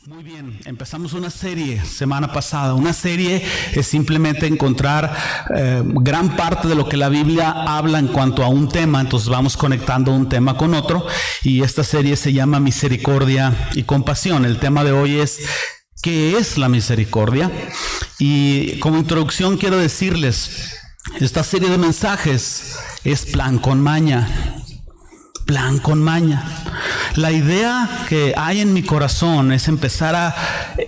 Muy bien, empezamos una serie semana pasada. Una serie es simplemente encontrar gran parte de lo que la Biblia habla en cuanto a un tema. Entonces vamos conectando un tema con otro, y esta serie se llama Misericordia y Compasión. El tema de hoy es ¿qué es la misericordia? Y como introducción quiero decirles, esta serie de mensajes es plan con maña. Plan con maña. La idea que hay en mi corazón es empezar a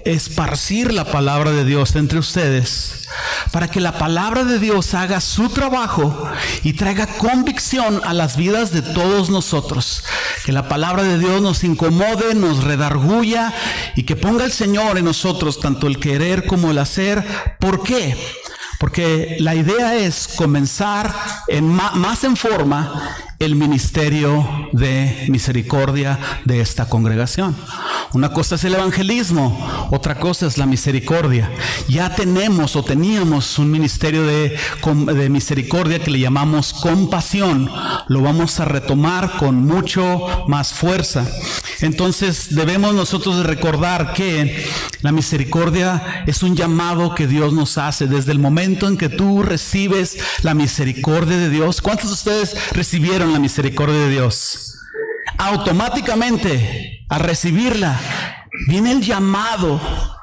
esparcir la palabra de Dios entre ustedes, para que la palabra de Dios haga su trabajo y traiga convicción a las vidas de todos nosotros. Que la palabra de Dios nos incomode, nos redarguya, y que ponga el Señor en nosotros tanto el querer como el hacer. ¿Por qué? Porque la idea es comenzar más en forma el ministerio de misericordia de esta congregación. Una cosa es el evangelismo, otra cosa es la misericordia. Ya tenemos o teníamos un ministerio de misericordia que le llamamos compasión. Lo vamos a retomar con mucho más fuerza. Entonces debemos nosotros de recordar que la misericordia es un llamado que Dios nos hace desde el momento en que tú recibes la misericordia de Dios. ¿Cuántos de ustedes recibieron la misericordia de Dios? Automáticamente, al recibirla, viene el llamado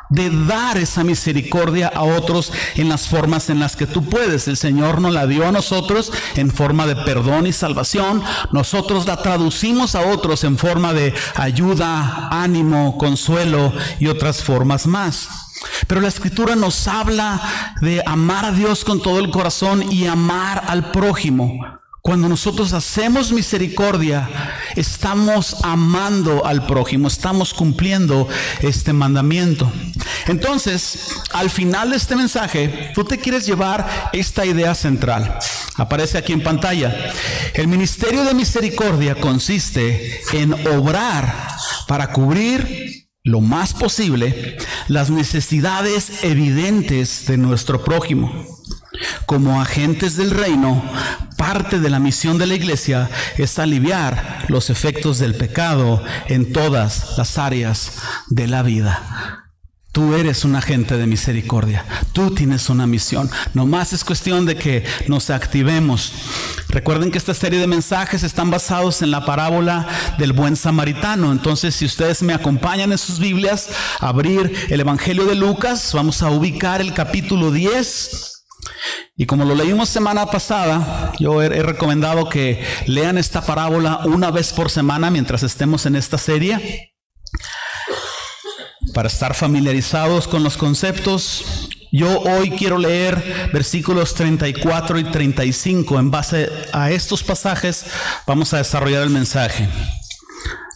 de dar esa misericordia a otros en las formas en las que tú puedes. El Señor nos la dio a nosotros en forma de perdón y salvación. Nosotros la traducimos a otros en forma de ayuda, ánimo, consuelo y otras formas más. Pero la Escritura nos habla de amar a Dios con todo el corazón y amar al prójimo. Cuando nosotros hacemos misericordia, estamos amando al prójimo, estamos cumpliendo este mandamiento. Entonces, al final de este mensaje, tú te quieres llevar esta idea central. Aparece aquí en pantalla. El ministerio de misericordia consiste en obrar para cubrir lo más posible las necesidades evidentes de nuestro prójimo. Como agentes del reino, parte de la misión de la iglesia es aliviar los efectos del pecado en todas las áreas de la vida. Tú eres un agente de misericordia. Tú tienes una misión. Nomás es cuestión de que nos activemos. Recuerden que esta serie de mensajes están basados en la parábola del buen samaritano. Entonces, si ustedes me acompañan en sus Biblias a abrir el Evangelio de Lucas, vamos a ubicar el capítulo 10. Y como lo leímos semana pasada, yo he recomendado que lean esta parábola una vez por semana mientras estemos en esta serie, para estar familiarizados con los conceptos. Yo hoy quiero leer versículos 34 y 35. En base a estos pasajes vamos a desarrollar el mensaje.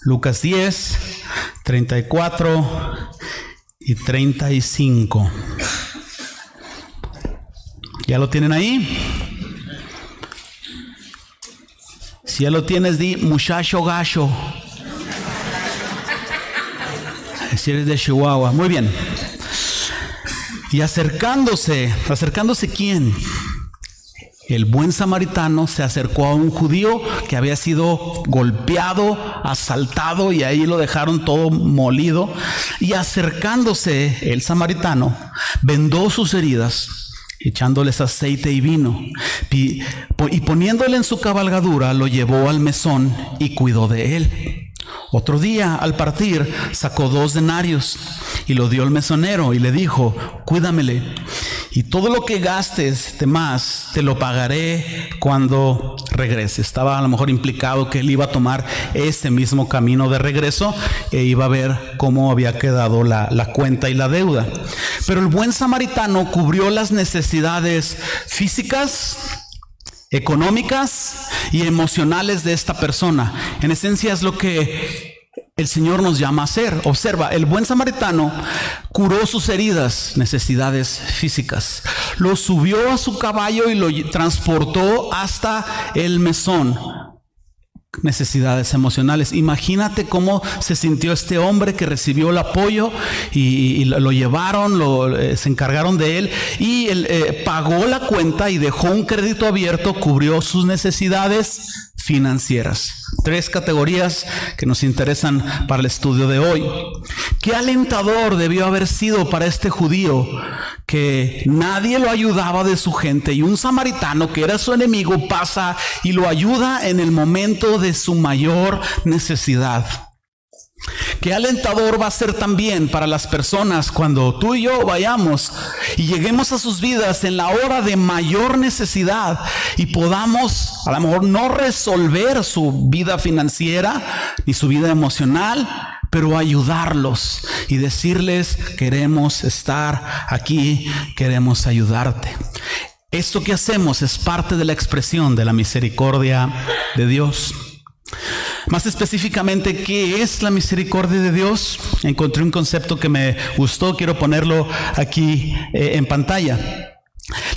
Lucas 10, 34 y 35. ¿Ya lo tienen ahí? Si ya lo tienes, di muchacho gacho. Si eres de Chihuahua. Muy bien. Y acercándose ¿quién? El buen samaritano se acercó a un judío que había sido golpeado, asaltado, y ahí lo dejaron todo molido. Y acercándose el samaritano, vendó sus heridas, echándoles aceite y vino, y poniéndole en su cabalgadura, lo llevó al mesón y cuidó de él. Otro día, al partir, sacó 2 denarios y lo dio al mesonero y le dijo: cuídamele, y todo lo que gastes de más te lo pagaré cuando regrese. Estaba a lo mejor implicado que él iba a tomar ese mismo camino de regreso e iba a ver cómo había quedado la cuenta y la deuda. Pero el buen samaritano cubrió las necesidades físicas, económicas y emocionales de esta persona. En esencia es lo que el Señor nos llama a hacer. Observa, el buen samaritano curó sus heridas, necesidades físicas. Lo subió a su caballo y lo transportó hasta el mesón, necesidades emocionales. Imagínate cómo se sintió este hombre que recibió el apoyo y lo llevaron, se encargaron de él, y él pagó la cuenta y dejó un crédito abierto, cubrió sus necesidades financieras. 3 categorías que nos interesan para el estudio de hoy. Qué alentador debió haber sido para este judío que nadie lo ayudaba de su gente y un samaritano que era su enemigo pasa y lo ayuda en el momento de su mayor necesidad. Qué alentador va a ser también para las personas cuando tú y yo vayamos y lleguemos a sus vidas en la hora de mayor necesidad y podamos a lo mejor no resolver su vida financiera ni su vida emocional, pero ayudarlos y decirles: queremos estar aquí, queremos ayudarte. Esto que hacemos es parte de la expresión de la misericordia de Dios. Más específicamente, ¿qué es la misericordia de Dios? Encontré un concepto que me gustó, quiero ponerlo aquí en pantalla.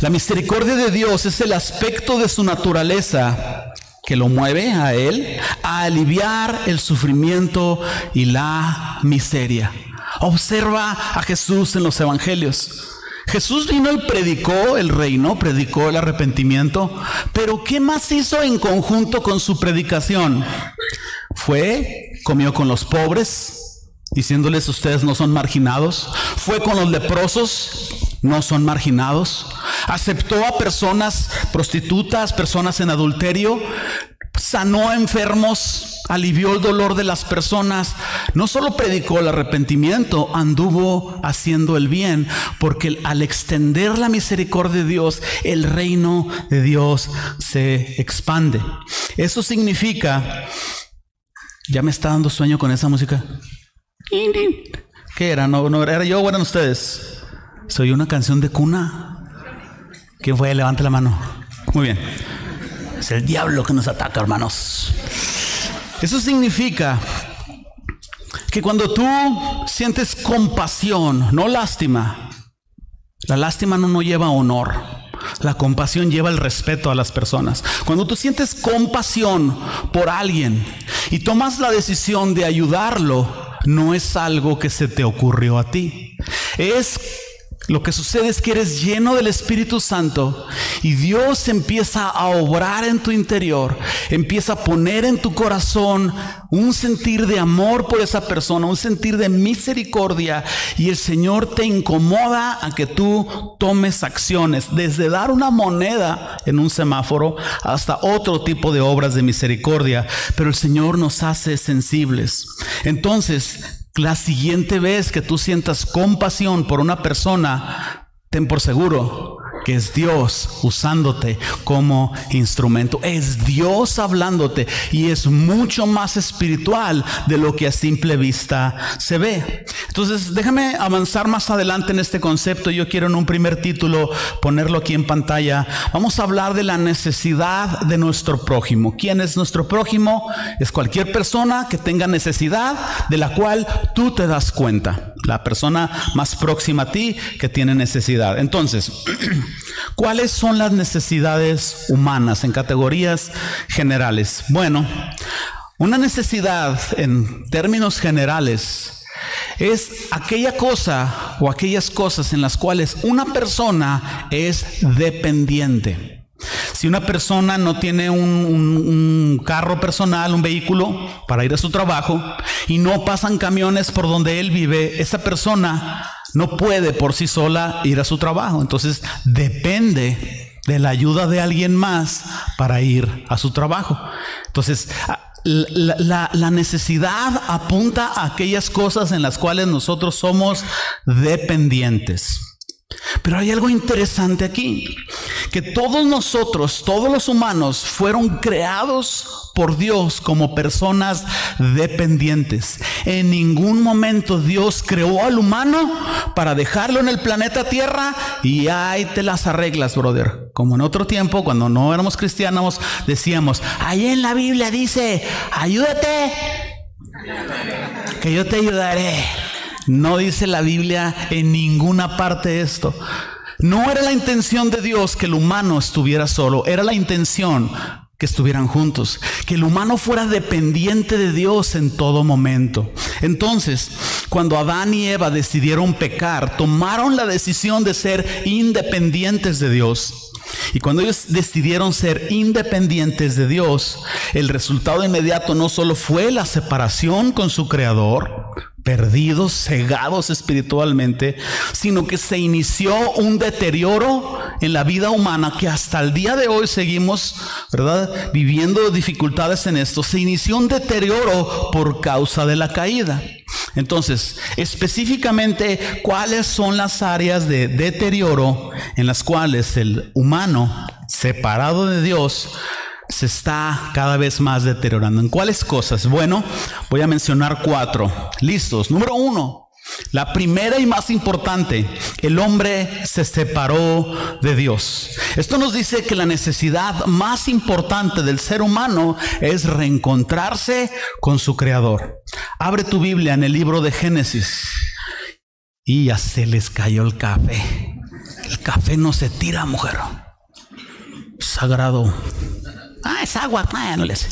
La misericordia de Dios es el aspecto de su naturaleza que lo mueve a Él a aliviar el sufrimiento y la miseria. Observa a Jesús en los evangelios. Jesús vino y predicó el reino, predicó el arrepentimiento, pero ¿qué más hizo en conjunto con su predicación? Comió con los pobres, diciéndoles: ustedes no son marginados. Fue con los leprosos, no son marginados. Aceptó a personas prostitutas, personas en adulterio, sanó a enfermos, alivió el dolor de las personas. No solo predicó el arrepentimiento, anduvo haciendo el bien, porque al extender la misericordia de Dios, el reino de Dios se expande. Eso significa... ¿Ya me está dando sueño con esa música? ¿Qué era? ¿No era yo o eran ustedes? ¿Soy una canción de cuna? ¿Quién fue? Levante la mano. Muy bien. Es el diablo que nos ataca, hermanos. Eso significa que cuando tú sientes compasión, no lástima. La lástima no lleva honor. La compasión lleva el respeto a las personas. Cuando tú sientes compasión por alguien y tomas la decisión de ayudarlo, no es algo que se te ocurrió a ti. Lo que sucede es que eres lleno del Espíritu Santo y Dios empieza a obrar en tu interior, empieza a poner en tu corazón un sentir de amor por esa persona, un sentir de misericordia, y el Señor te incomoda a que tú tomes acciones, desde dar una moneda en un semáforo hasta otro tipo de obras de misericordia, pero el Señor nos hace sensibles. Entonces, la siguiente vez que tú sientas compasión por una persona, ten por seguro que es Dios usándote como instrumento. Es Dios hablándote y es mucho más espiritual de lo que a simple vista se ve. Entonces, déjame avanzar más adelante en este concepto. Yo quiero en un primer título ponerlo aquí en pantalla. Vamos a hablar de la necesidad de nuestro prójimo. ¿Quién es nuestro prójimo? Es cualquier persona que tenga necesidad de la cual tú te das cuenta. La persona más próxima a ti que tiene necesidad. Entonces, ¿cuáles son las necesidades humanas en categorías generales? Bueno, una necesidad en términos generales es aquella cosa o aquellas cosas en las cuales una persona es dependiente. Si una persona no tiene un carro personal, un vehículo para ir a su trabajo y no pasan camiones por donde él vive, esa persona no puede por sí sola ir a su trabajo. Entonces depende de la ayuda de alguien más para ir a su trabajo. Entonces la necesidad apunta a aquellas cosas en las cuales nosotros somos dependientes. Pero hay algo interesante aquí, que todos nosotros, todos los humanos, fueron creados por Dios como personas dependientes. En ningún momento Dios creó al humano para dejarlo en el planeta Tierra y ahí te las arreglas, brother. Como en otro tiempo, cuando no éramos cristianos, decíamos: ahí en la Biblia dice, ayúdate, que yo te ayudaré. No dice la Biblia en ninguna parte esto. No era la intención de Dios que el humano estuviera solo, era la intención que estuvieran juntos, que el humano fuera dependiente de Dios en todo momento. Entonces, cuando Adán y Eva decidieron pecar, tomaron la decisión de ser independientes de Dios. Y cuando ellos decidieron ser independientes de Dios, el resultado inmediato no solo fue la separación con su Creador, perdidos, cegados espiritualmente, sino que se inició un deterioro en la vida humana que hasta el día de hoy seguimos, ¿verdad?, viviendo dificultades en esto. Se inició un deterioro por causa de la caída. Entonces, específicamente, ¿cuáles son las áreas de deterioro en las cuales el humano, separado de Dios, se está cada vez más deteriorando? ¿En cuáles cosas? Bueno, voy a mencionar 4. ¿Listos? Número 1. La primera y más importante: el hombre se separó de Dios. Esto nos dice que la necesidad más importante del ser humano es reencontrarse con su Creador. Abre tu Biblia en el libro de Génesis. Y ya se les cayó el café. El café no se tira, mujer. Sagrado. Es agua. No le hace.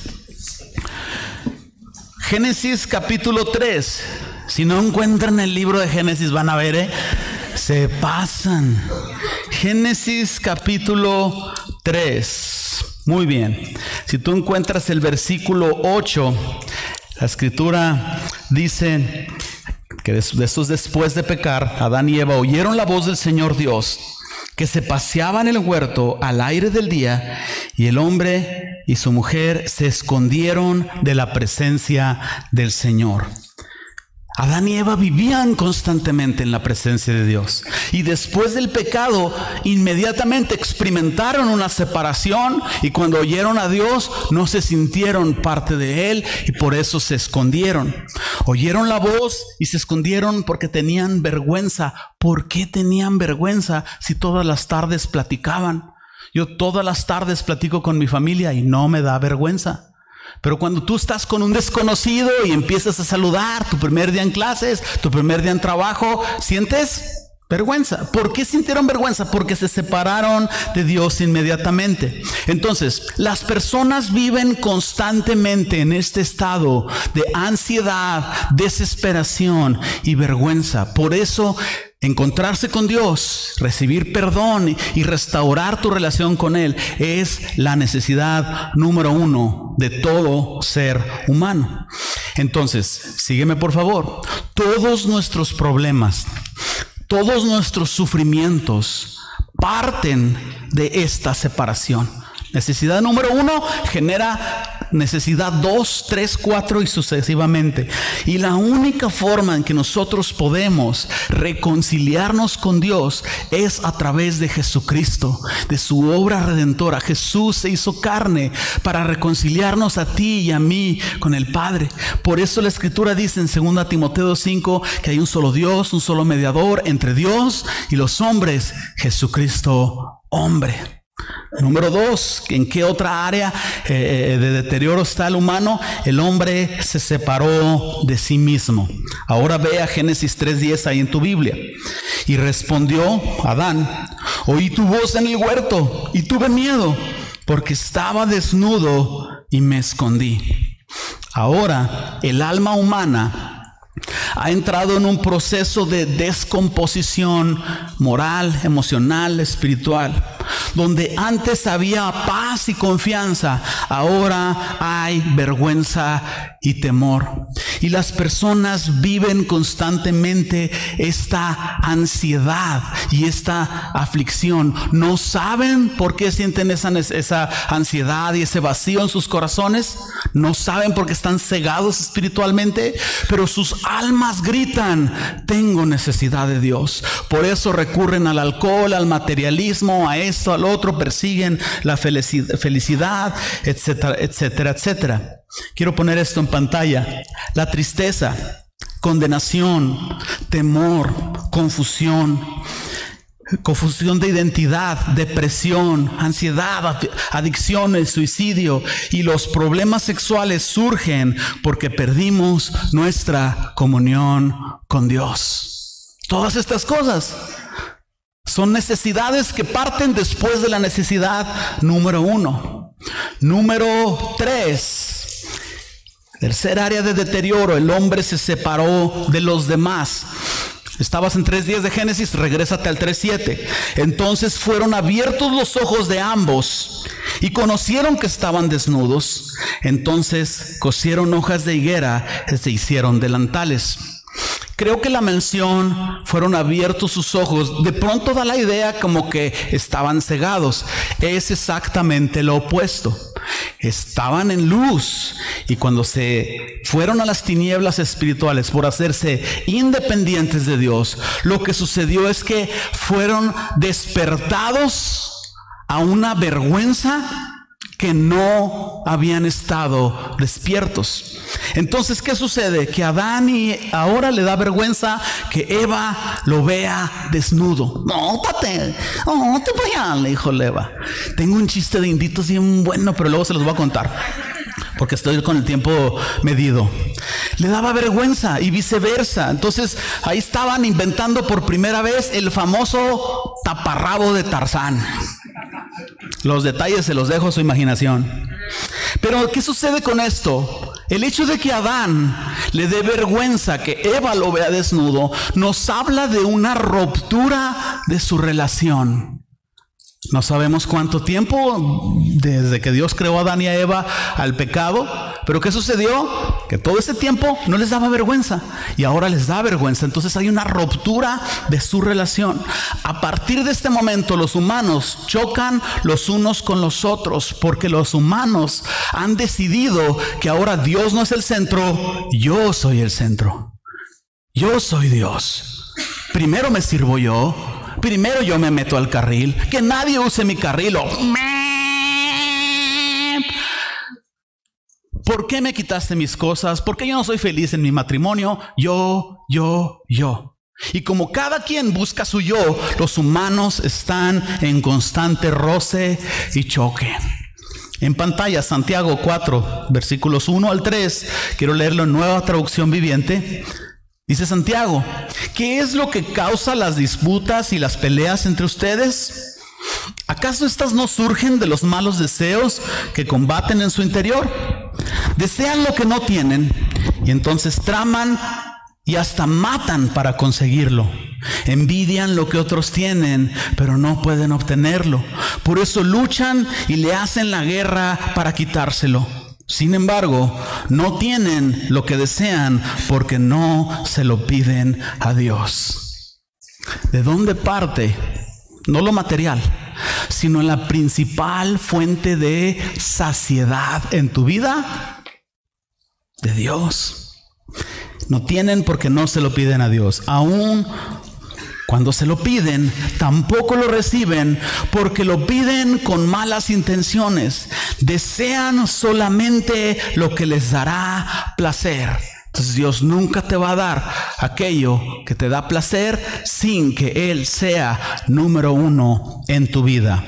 Génesis capítulo 3. Si no encuentran el libro de Génesis, van a ver, se pasan. Génesis capítulo 3. Muy bien. Si tú encuentras el versículo 8, la escritura dice que de estos después de pecar, Adán y Eva oyeron la voz del Señor Dios, que se paseaba en el huerto al aire del día, y el hombre y su mujer se escondieron de la presencia del Señor. Adán y Eva vivían constantemente en la presencia de Dios, y después del pecado inmediatamente experimentaron una separación, y cuando oyeron a Dios no se sintieron parte de Él, y por eso se escondieron. Oyeron la voz y se escondieron porque tenían vergüenza. ¿Por qué tenían vergüenza si todas las tardes platicaban? Yo todas las tardes platico con mi familia y no me da vergüenza. Pero cuando tú estás con un desconocido y empiezas a saludar, tu primer día en clases, tu primer día en trabajo, sientes vergüenza. ¿Por qué sintieron vergüenza? Porque se separaron de Dios inmediatamente. Entonces, las personas viven constantemente en este estado de ansiedad, desesperación y vergüenza. Por eso, encontrarse con Dios, recibir perdón y restaurar tu relación con Él es la necesidad número 1 de todo ser humano. Entonces, sígueme por favor. Todos nuestros problemas, todos nuestros sufrimientos parten de esta separación. Necesidad número 1 genera necesidad 2, 3, 4 y sucesivamente. Y la única forma en que nosotros podemos reconciliarnos con Dios es a través de Jesucristo, de su obra redentora. Jesús se hizo carne para reconciliarnos a ti y a mí con el Padre. Por eso la Escritura dice en 2 Timoteo 5 que hay un solo Dios, un solo mediador entre Dios y los hombres, Jesucristo hombre. Número 2, ¿en qué otra área de deterioro está el humano? El hombre se separó de sí mismo. Ahora ve a Génesis 3:10 ahí en tu Biblia. Y respondió Adán: oí tu voz en el huerto y tuve miedo, porque estaba desnudo y me escondí. Ahora el alma humana ha entrado en un proceso de descomposición moral, emocional, espiritual. Donde antes había paz y confianza, ahora hay vergüenza y temor. Y las personas viven constantemente esta ansiedad y esta aflicción. No saben por qué sienten esa ansiedad y ese vacío en sus corazones. No saben por qué están cegados espiritualmente, pero sus almas gritan: tengo necesidad de Dios. Por eso recurren al alcohol, al materialismo, a esto, al otro, persiguen la felicidad, etcétera, etcétera, etcétera. Quiero poner esto en pantalla. La tristeza, condenación, temor, confusión de identidad, depresión, ansiedad, adicciones, suicidio y los problemas sexuales surgen porque perdimos nuestra comunión con Dios. Todas estas cosas son necesidades que parten después de la necesidad número 1. Número 3, tercer área de deterioro: el hombre se separó de los demás. Estabas en 3:10 de Génesis, regrésate al 3:7. Entonces fueron abiertos los ojos de ambos y conocieron que estaban desnudos. Entonces cosieron hojas de higuera y se hicieron delantales. Creo que la mención fueron abiertos sus ojos. De pronto da la idea como que estaban cegados. Es exactamente lo opuesto. Estaban en luz, y cuando se fueron a las tinieblas espirituales por hacerse independientes de Dios, lo que sucedió es que fueron despertados a una vergüenza que no habían estado despiertos. Entonces, ¿qué sucede? Que a Adán ahora le da vergüenza que Eva lo vea desnudo. No te vayas, le dijo Eva. Tengo un chiste de inditos bien bueno, pero luego se los voy a contar, porque estoy con el tiempo medido. Le daba vergüenza y viceversa. Entonces ahí estaban inventando por primera vez el famoso taparrabo de Tarzán. Los detalles se los dejo a su imaginación. Pero ¿qué sucede con esto? El hecho de que a Adán le dé vergüenza que Eva lo vea desnudo nos habla de una ruptura de su relación. No sabemos cuánto tiempo desde que Dios creó a Adán y a Eva al pecado, pero ¿qué sucedió? Que todo ese tiempo no les daba vergüenza y ahora les da vergüenza. Entonces hay una ruptura de su relación. A partir de este momento los humanos chocan los unos con los otros, porque los humanos han decidido que ahora Dios no es el centro, yo soy el centro. Yo soy Dios. Primero me sirvo yo. Primero yo me meto al carril. Que nadie use mi carril. ¿Por qué me quitaste mis cosas? ¿Por qué yo no soy feliz en mi matrimonio? Yo. Y como cada quien busca su yo, los humanos están en constante roce y choque. En pantalla, Santiago 4, versículos 1 al 3. Quiero leerlo en Nueva Traducción Viviente. Dice Santiago: ¿qué es lo que causa las disputas y las peleas entre ustedes? ¿Acaso estas no surgen de los malos deseos que combaten en su interior? Desean lo que no tienen y entonces traman y hasta matan para conseguirlo. Envidian lo que otros tienen, pero no pueden obtenerlo. Por eso luchan y le hacen la guerra para quitárselo. Sin embargo, no tienen lo que desean porque no se lo piden a Dios. ¿De dónde parte? No lo material, sino la principal fuente de saciedad en tu vida, de Dios. No tienen porque no se lo piden a Dios. Aún cuando se lo piden, tampoco lo reciben porque lo piden con malas intenciones. Desean solamente lo que les dará placer. Entonces Dios nunca te va a dar aquello que te da placer sin que Él sea número uno en tu vida.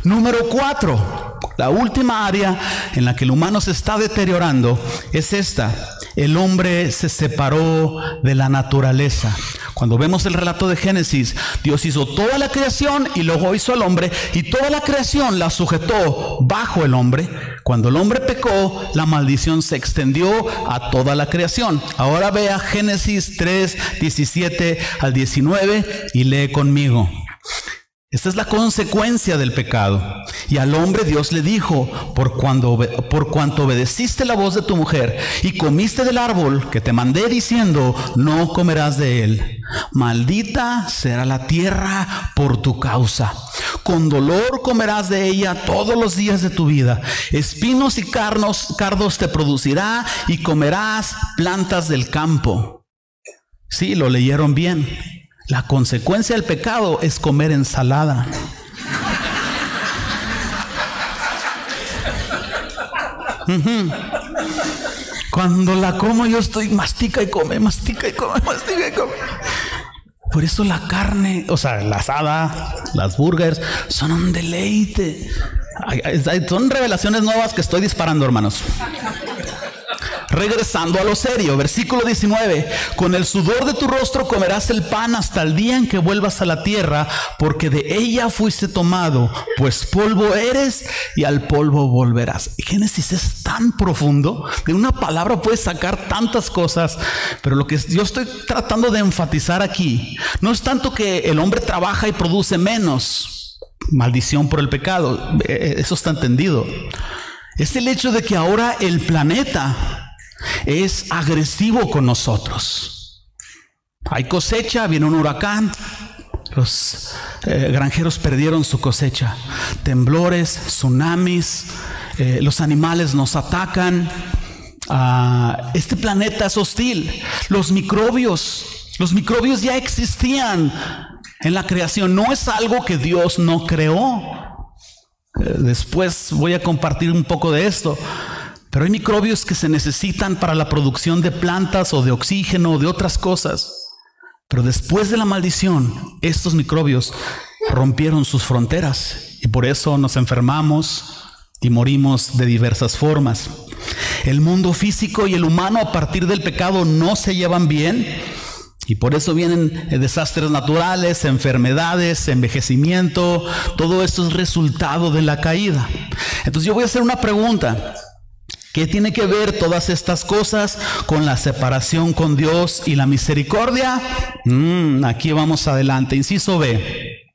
Número 4, la última área en la que el humano se está deteriorando es esta: el hombre se separó de la naturaleza. Cuando vemos el relato de Génesis, Dios hizo toda la creación y luego hizo al hombre, y toda la creación la sujetó bajo el hombre. Cuando el hombre pecó, la maldición se extendió a toda la creación. Ahora vea Génesis 3, 17 al 19 y lee conmigo. Esta es la consecuencia del pecado. Y al hombre Dios le dijo: por cuanto obedeciste la voz de tu mujer y comiste del árbol que te mandé diciendo, no comerás de él, maldita será la tierra por tu causa. Con dolor comerás de ella todos los días de tu vida. Espinos y cardos te producirá y comerás plantas del campo. Sí, lo leyeron bien. La consecuencia del pecado es comer ensalada. Cuando la como yo estoy mastica y come, mastica y come, mastica y come. Por eso la carne, o sea, la asada, las burgers, son un deleite. Son revelaciones nuevas que estoy disparando, hermanos. Regresando a lo serio, versículo 19: con el sudor de tu rostro comerás el pan hasta el día en que vuelvas a la tierra, porque de ella fuiste tomado, pues polvo eres y al polvo volverás. Génesis es tan profundo, de una palabra puedes sacar tantas cosas, pero lo que yo estoy tratando de enfatizar aquí no es tanto que el hombre trabaja y produce menos, maldición por el pecado, eso está entendido. Es el hecho de que ahora el planeta es agresivo con nosotros. Hay cosecha, viene un huracán. Los granjeros perdieron su cosecha. Temblores, tsunamis, los animales nos atacan. Este planeta es hostil. Los microbios ya existían en la creación. No es algo que Dios no creó. Después voy a compartir un poco de esto. Pero hay microbios que se necesitan para la producción de plantas o de oxígeno o de otras cosas. Pero después de la maldición, estos microbios rompieron sus fronteras y por eso nos enfermamos y morimos de diversas formas. El mundo físico y el humano a partir del pecado no se llevan bien y por eso vienen desastres naturales, enfermedades, envejecimiento. Todo esto es resultado de la caída. Entonces yo voy a hacer una pregunta. ¿Qué tiene que ver todas estas cosas con la separación con Dios y la misericordia? Aquí vamos adelante. Inciso B.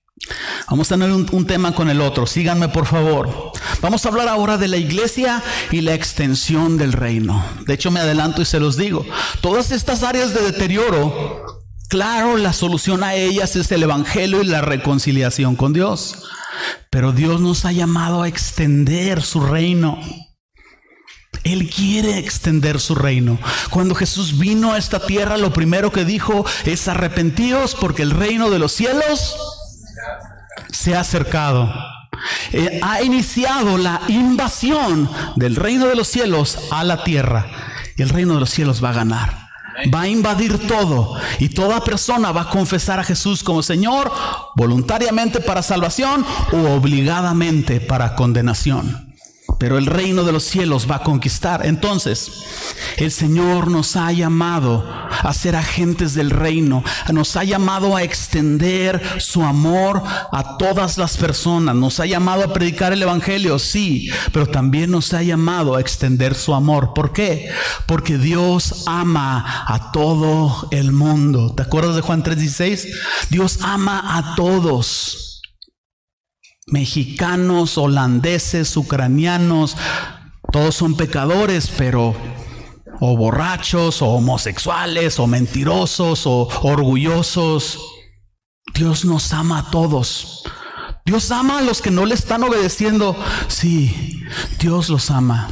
Vamos a tener un tema con el otro. Síganme, por favor. Vamos a hablar ahora de la iglesia y la extensión del reino. De hecho, me adelanto y se los digo. Todas estas áreas de deterioro, claro, la solución a ellas es el evangelio y la reconciliación con Dios. Pero Dios nos ha llamado a extender su reino. Él quiere extender su reino. Cuando Jesús vino a esta tierra, lo primero que dijo es: arrepentíos porque el reino de los cielos se ha acercado. Ha iniciado la invasión del reino de los cielos a la tierra. Y el reino de los cielos va a ganar. Va a invadir todo. Y toda persona va a confesar a Jesús como Señor, voluntariamente para salvación o obligadamente para condenación. Pero el reino de los cielos va a conquistar. Entonces, el Señor nos ha llamado a ser agentes del reino. Nos ha llamado a extender su amor a todas las personas. Nos ha llamado a predicar el evangelio, sí, pero también nos ha llamado a extender su amor. ¿Por qué? Porque Dios ama a todo el mundo. ¿Te acuerdas de Juan 3:16? Dios ama a todos. Mexicanos, holandeses, ucranianos, todos son pecadores, pero o borrachos, o homosexuales, o mentirosos, o orgullosos. Dios nos ama a todos. Dios ama a los que no le están obedeciendo. Sí, Dios los ama.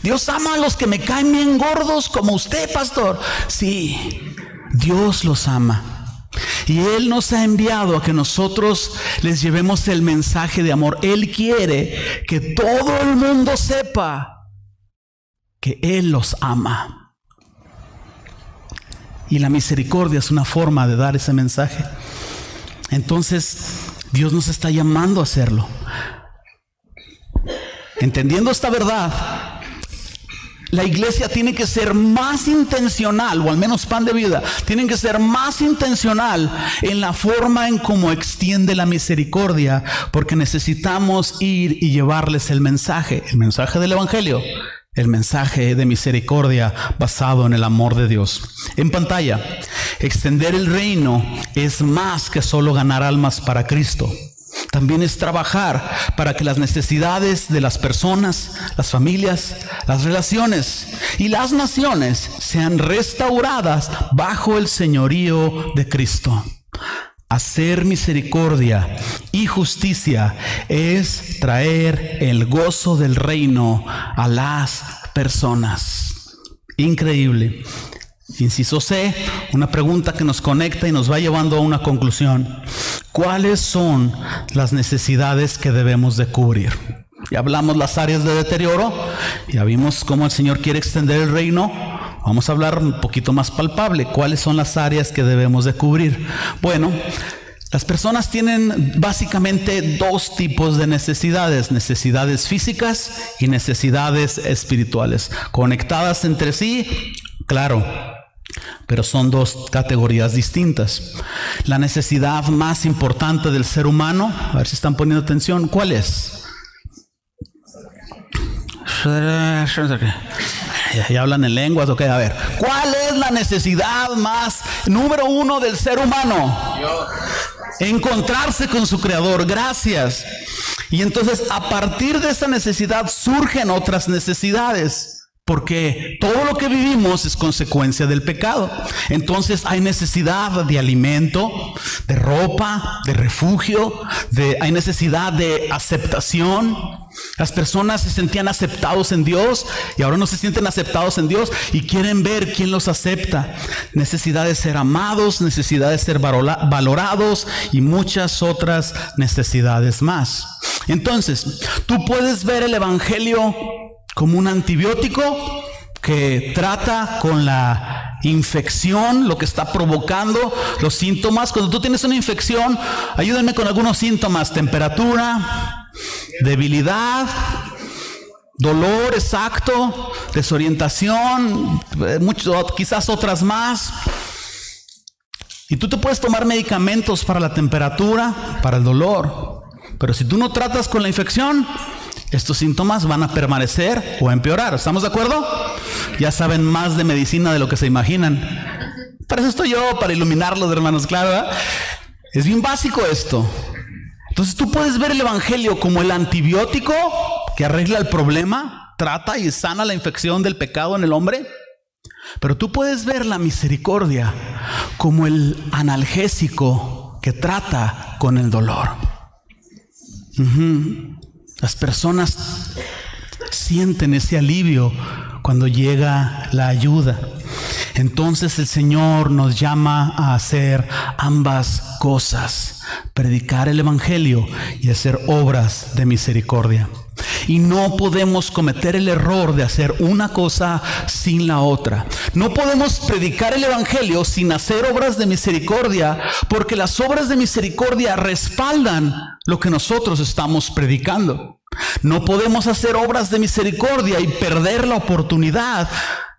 Dios ama a los que me caen bien gordos como usted, pastor. Sí, Dios los ama. Y Él nos ha enviado a que nosotros les llevemos el mensaje de amor. Él quiere que todo el mundo sepa que Él los ama. Y la misericordia es una forma de dar ese mensaje. Entonces, Dios nos está llamando a hacerlo. Entendiendo esta verdad, la iglesia tiene que ser más intencional, o al menos Pan de Vida, tienen que ser más intencional en la forma en cómo extiende la misericordia, porque necesitamos ir y llevarles el mensaje del evangelio, el mensaje de misericordia basado en el amor de Dios. En pantalla, extender el reino es más que solo ganar almas para Cristo. También es trabajar para que las necesidades de las personas, las familias, las relaciones y las naciones sean restauradas bajo el señorío de Cristo. Hacer misericordia y justicia es traer el gozo del reino a las personas. Increíble. Inciso C, una pregunta que nos conecta y nos va llevando a una conclusión. ¿Cuáles son las necesidades que debemos de cubrir? Ya hablamos las áreas de deterioro, ya vimos cómo el Señor quiere extender el reino. Vamos a hablar un poquito más palpable. ¿Cuáles son las áreas que debemos de cubrir? Bueno, las personas tienen básicamente dos tipos de necesidades: necesidades físicas y necesidades espirituales, conectadas entre sí, claro, pero son dos categorías distintas. La necesidad más importante del ser humano, a ver si están poniendo atención, ¿cuál es? Ya hablan en lenguas, ok, a ver. ¿Cuál es la necesidad más número uno del ser humano? Encontrarse con su Creador. Gracias. Y entonces, a partir de esa necesidad surgen otras necesidades. porque todo lo que vivimos es consecuencia del pecado. Entonces hay necesidad de alimento, de ropa, de refugio, hay necesidad de aceptación. Las personas se sentían aceptados en Dios y ahora no se sienten aceptados en Dios y quieren ver quién los acepta. Necesidad de ser amados, necesidad de ser valorados y muchas otras necesidades más. Entonces, tú puedes ver el evangelio como un antibiótico que trata con la infección, lo que está provocando los síntomas. Cuando tú tienes una infección, ayúdenme con algunos síntomas: temperatura, debilidad, dolor exacto, desorientación, quizás otras más. Y tú te puedes tomar medicamentos para la temperatura, para el dolor, pero si tú no tratas con la infección, estos síntomas van a permanecer o empeorar. ¿Estamos de acuerdo? Ya saben más de medicina de lo que se imaginan. Para eso estoy yo, para iluminarlos, hermanos, claro, ¿verdad? Es bien básico esto. Entonces tú puedes ver el evangelio como el antibiótico que arregla el problema, trata y sana la infección del pecado en el hombre. Pero tú puedes ver la misericordia como el analgésico que trata con el dolor. Las personas sienten ese alivio cuando llega la ayuda. Entonces el Señor nos llama a hacer ambas cosas: predicar el evangelio y hacer obras de misericordia. Y no podemos cometer el error de hacer una cosa sin la otra. No podemos predicar el evangelio sin hacer obras de misericordia, porque las obras de misericordia respaldan lo que nosotros estamos predicando. No podemos hacer obras de misericordia y perder la oportunidad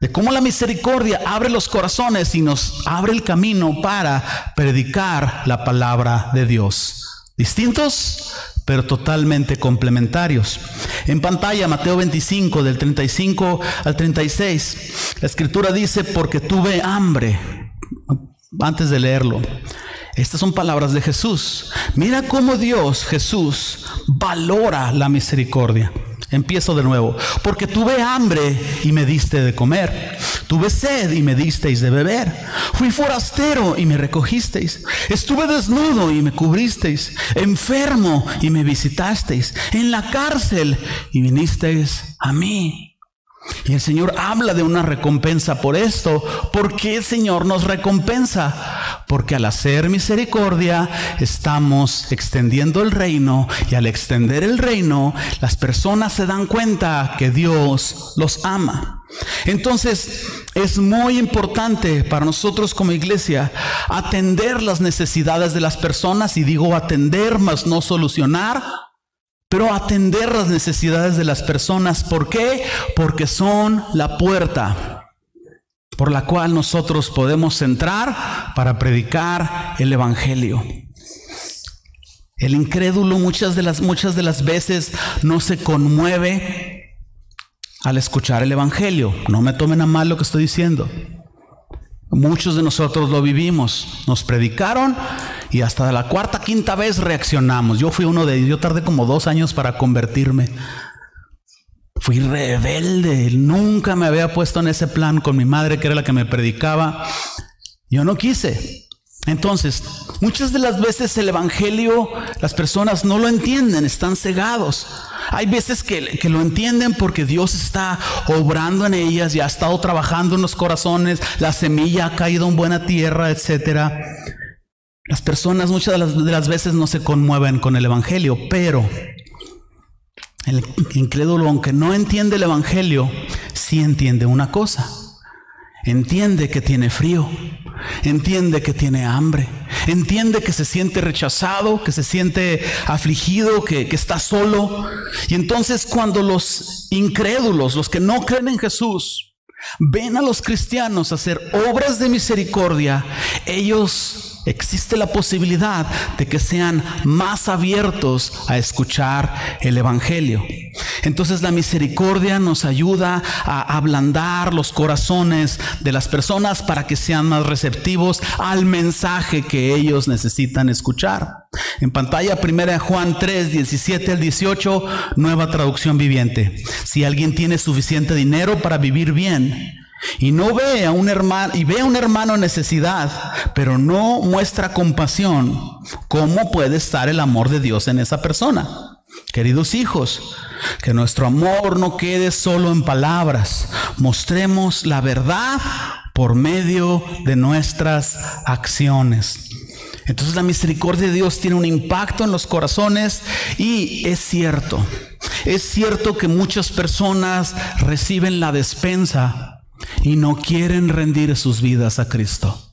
de cómo la misericordia abre los corazones y nos abre el camino para predicar la palabra de Dios. Distintos, pero totalmente complementarios. En pantalla, Mateo 25, del 35 al 36. La escritura dice: porque tuve hambre. Antes de leerlo, estas son palabras de Jesús. Mira cómo Jesús, valora la misericordia. Empiezo de nuevo. Porque tuve hambre y me diste de comer. Tuve sed y me disteis de beber. Fui forastero y me recogisteis. Estuve desnudo y me cubristeis. Enfermo y me visitasteis. En la cárcel y vinisteis a mí. Y el Señor habla de una recompensa por esto. ¿Por qué el Señor nos recompensa? Porque al hacer misericordia estamos extendiendo el reino, y al extender el reino, las personas se dan cuenta que Dios los ama. Entonces es muy importante para nosotros como iglesia atender las necesidades de las personas, y digo atender, mas no solucionar. Pero atender las necesidades de las personas. ¿Por qué? Porque son la puerta por la cual nosotros podemos entrar para predicar el evangelio. El incrédulo muchas de las veces no se conmueve al escuchar el evangelio. No me tomen a mal lo que estoy diciendo. Muchos de nosotros lo vivimos. Nos predicaron y hasta la cuarta, quinta vez reaccionamos. Yo fui uno de ellos. Yo tardé como 2 años para convertirme. Fui rebelde. Nunca me había puesto en ese plan con mi madre, que era la que me predicaba. Yo no quise. Entonces, muchas de las veces el evangelio, las personas no lo entienden, están cegados. Hay veces que lo entienden porque Dios está obrando en ellas y ha estado trabajando en los corazones, la semilla ha caído en buena tierra, etc. Las personas muchas de las veces no se conmueven con el evangelio, pero el incrédulo, aunque no entiende el evangelio, sí entiende una cosa. Entiende que tiene frío, entiende que tiene hambre, entiende que se siente rechazado, que se siente afligido, que está solo. Y entonces cuando los incrédulos, los que no creen en Jesús, ven a los cristianos hacer obras de misericordia, ellos existe la posibilidad de que sean más abiertos a escuchar el evangelio. Entonces la misericordia nos ayuda a ablandar los corazones de las personas para que sean más receptivos al mensaje que ellos necesitan escuchar. En pantalla, 1 Juan 3, 17 al 18, Nueva Traducción Viviente. Si alguien tiene suficiente dinero para vivir bien y ve a un hermano en necesidad, pero no muestra compasión, ¿cómo puede estar el amor de Dios en esa persona? Queridos hijos, que nuestro amor no quede solo en palabras. Mostremos la verdad por medio de nuestras acciones. Entonces la misericordia de Dios tiene un impacto en los corazones, y es cierto que muchas personas reciben la despensa y no quieren rendir sus vidas a Cristo.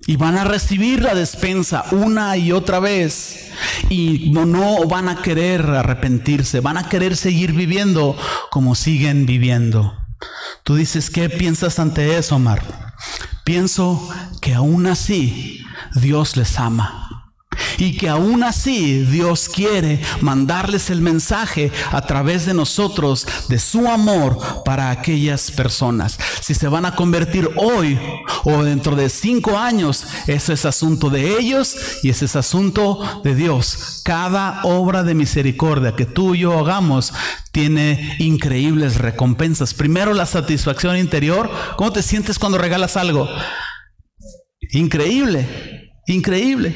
Y van a recibir la despensa una y otra vez y no van a querer arrepentirse, van a querer seguir viviendo como siguen viviendo. Tú dices, ¿qué piensas ante eso, Omar? Pienso que aún así Dios les ama. Y que aún así Dios quiere mandarles el mensaje a través de nosotros de su amor para aquellas personas. Si se van a convertir hoy o dentro de 5 años, eso es asunto de ellos y ese es asunto de Dios. Cada obra de misericordia que tú y yo hagamos tiene increíbles recompensas. Primero, la satisfacción interior. ¿Cómo te sientes cuando regalas algo? Increíble, increíble.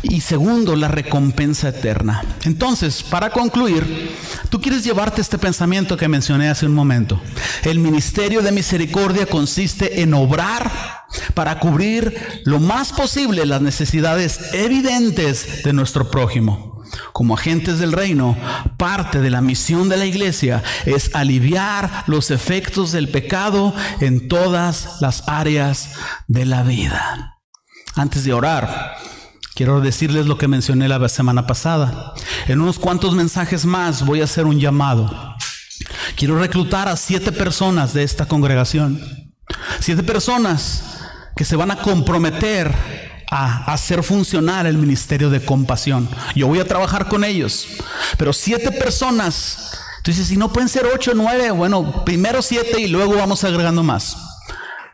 Y segundo, la recompensa eterna. Entonces, para concluir, tú quieres llevarte este pensamiento que mencioné hace un momento. El ministerio de misericordia consiste en obrar para cubrir lo más posible las necesidades evidentes de nuestro prójimo. Como agentes del reino, parte de la misión de la iglesia es aliviar los efectos del pecado en todas las áreas de la vida. Antes de orar, quiero decirles lo que mencioné la semana pasada. En unos cuantos mensajes más voy a hacer un llamado. Quiero reclutar a 7 personas de esta congregación. 7 personas que se van a comprometer a hacer funcionar el ministerio de compasión. Yo voy a trabajar con ellos. Pero 7 personas. Entonces, si no pueden ser 8 o 9, bueno, primero 7 y luego vamos agregando más.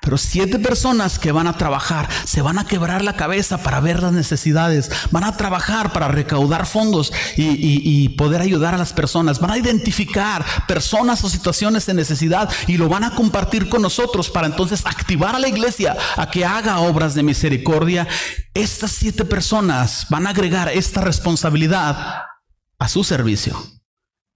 Pero 7 personas que van a trabajar, se van a quebrar la cabeza para ver las necesidades, van a trabajar para recaudar fondos y poder ayudar a las personas, van a identificar personas o situaciones de necesidad y lo van a compartir con nosotros para entonces activar a la iglesia a que haga obras de misericordia. Estas 7 personas van a agregar esta responsabilidad a su servicio.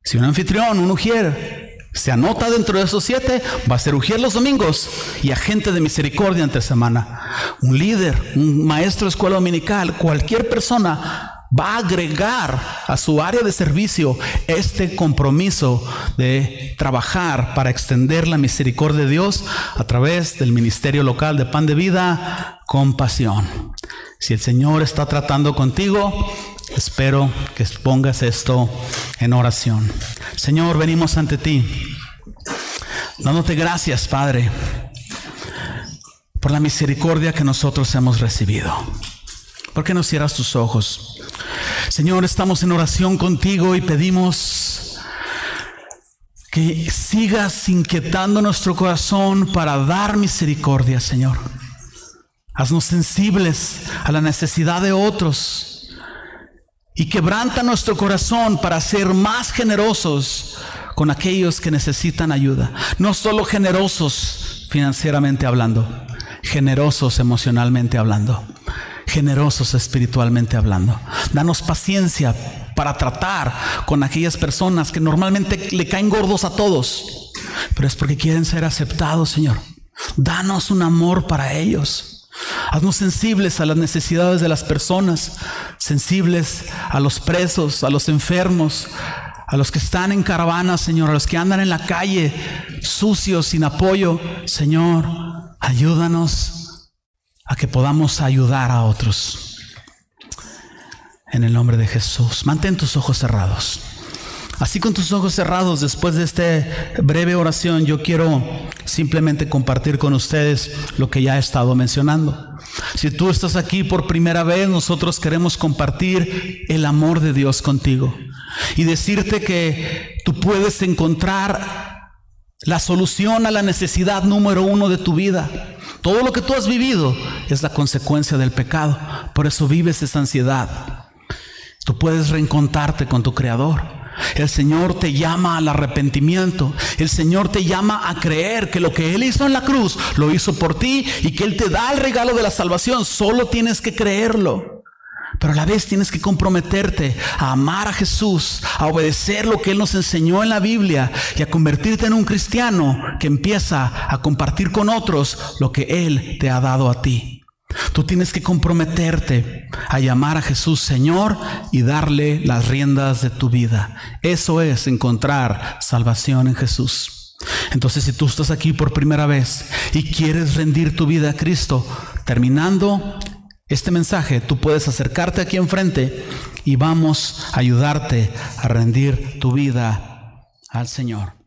Si un anfitrión, un ujier, se anota dentro de esos 7, va a ser ujier los domingos y agente de misericordia entre semana. Un líder, un maestro de escuela dominical, cualquier persona va a agregar a su área de servicio este compromiso de trabajar para extender la misericordia de Dios a través del ministerio local de Pan de Vida, Compasión. Si el Señor está tratando contigo, espero que pongas esto en oración. Señor, venimos ante ti, dándote gracias, Padre, por la misericordia que nosotros hemos recibido. ¿Por qué no cierras tus ojos? Señor, estamos en oración contigo y pedimos que sigas inquietando nuestro corazón para dar misericordia, Señor. Haznos sensibles a la necesidad de otros. Y quebranta nuestro corazón para ser más generosos con aquellos que necesitan ayuda. No solo generosos financieramente hablando, generosos emocionalmente hablando, generosos espiritualmente hablando. Danos paciencia para tratar con aquellas personas que normalmente le caen gordos a todos, pero es porque quieren ser aceptados, Señor. Danos un amor para ellos. Haznos sensibles a las necesidades de las personas, sensibles a los presos, a los enfermos, a los que están en caravanas, Señor, a los que andan en la calle sucios, sin apoyo. Señor, ayúdanos a que podamos ayudar a otros. En el nombre de Jesús, mantén tus ojos cerrados. Así, con tus ojos cerrados, después de esta breve oración, yo quiero simplemente compartir con ustedes lo que ya he estado mencionando. Si tú estás aquí por primera vez, nosotros queremos compartir el amor de Dios contigo y decirte que tú puedes encontrar la solución a la necesidad número 1 de tu vida. Todo lo que tú has vivido es la consecuencia del pecado. Por eso vives esa ansiedad. Tú puedes reencontrarte con tu Creador. El Señor te llama al arrepentimiento. El Señor te llama a creer que lo que Él hizo en la cruz lo hizo por ti y que Él te da el regalo de la salvación. Solo tienes que creerlo. Pero a la vez tienes que comprometerte a amar a Jesús, a obedecer lo que Él nos enseñó en la Biblia y a convertirte en un cristiano que empieza a compartir con otros lo que Él te ha dado a ti. Tú tienes que comprometerte a llamar a Jesús Señor y darle las riendas de tu vida. Eso es encontrar salvación en Jesús. Entonces, si tú estás aquí por primera vez y quieres rendir tu vida a Cristo, terminando este mensaje, tú puedes acercarte aquí enfrente y vamos a ayudarte a rendir tu vida al Señor.